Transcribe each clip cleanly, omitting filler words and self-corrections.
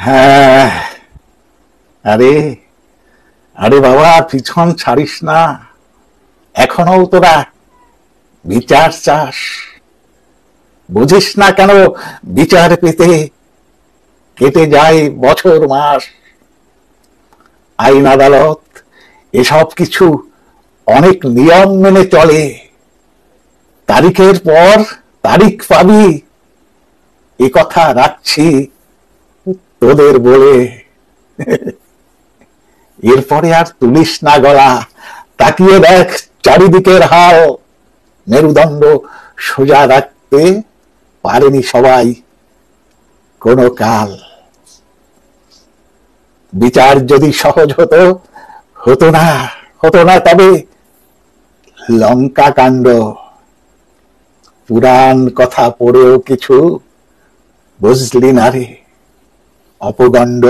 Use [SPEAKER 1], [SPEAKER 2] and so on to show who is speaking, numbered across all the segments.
[SPEAKER 1] হ্যাঁ, আরে আরে বাবা, পিছন ছাড়িস না। এখনো তোরা বিচার চাস? বুঝিস না কেন বিচার পেতে কেটে যায় বছর মাস? আইন আদালত এসব কিছু অনেক নিয়ম মেনে চলে। তারিখের পর তারিখ পাবি, এ কথা রাখছি তোদের বলে। এরপরে আর তুলিস না গলা, তাকিয়ে দেখ চারিদিকের হাল। মেরুদণ্ড সোজা রাখতে পারেনি সবাই কোনো কাল। বিচার যদি সহজ হতো, হতো না তবে লঙ্কা কাণ্ড। পুরাণ কথা পড়েও কিছু বুঝলি না রে অপগণ্ড।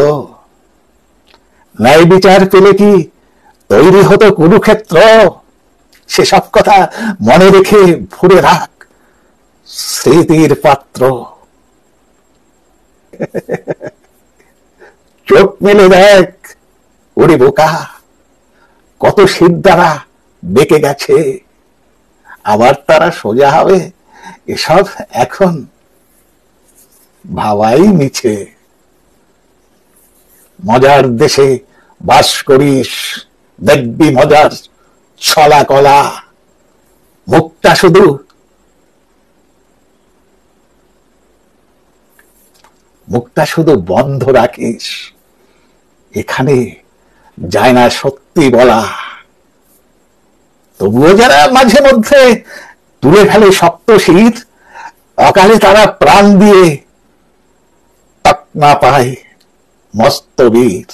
[SPEAKER 1] ন্যায় বিচার পেলে কি তৈরি হতো কুরুক্ষেত্র? সেসব কথা মনে রেখে ভরে রাখ স্মৃতির পাত্র। চোখ মেলে দেখ ওরে বোকা, কত সিদ্ধারা বেঁকে গেছে, আবার তারা সোজা হবে এসব এখন ভাবাই মিছে। মজার দেশে বাস করিস, দেখবি মজার ছলা কলা। মুখটা শুধু বন্ধ রাখিস, এখানে যায় না সত্যি বলা। তবুও যারা মাঝে মধ্যে তুলে ফেলে শক্ত শীত, অকালে তারা প্রাণ দিয়ে তকমা পায় মস্ত বীর।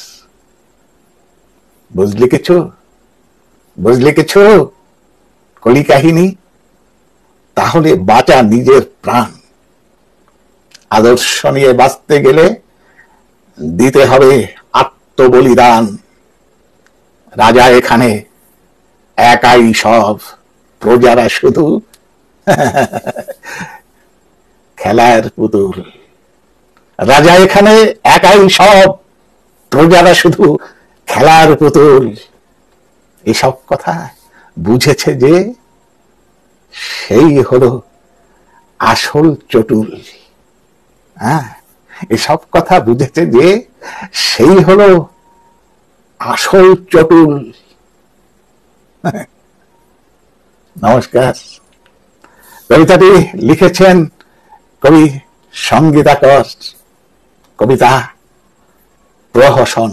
[SPEAKER 1] বুঝলি কিছু কলি কাহিনী? তাহলে বাঁচা নিজের প্রাণ। আদর্শ নিয়ে বাঁচতে গেলে দিতে হবে আত্মবলিদান। রাজা এখানে একাই সব, প্রজারা শুধু খেলার পুতুল। রাজা এখানে একাই সব, প্রজারা শুধু খেলার পুতুল। এসব কথা বুঝেছে যে সেই হলো আসল চটুল। হ্যাঁ, এসব কথা বুঝেছে যে সেই হলো আসল চটুল। নমস্কার। কবিতাটি লিখেছেন কবি সঙ্গীতাকর, কবিতা প্রহসন।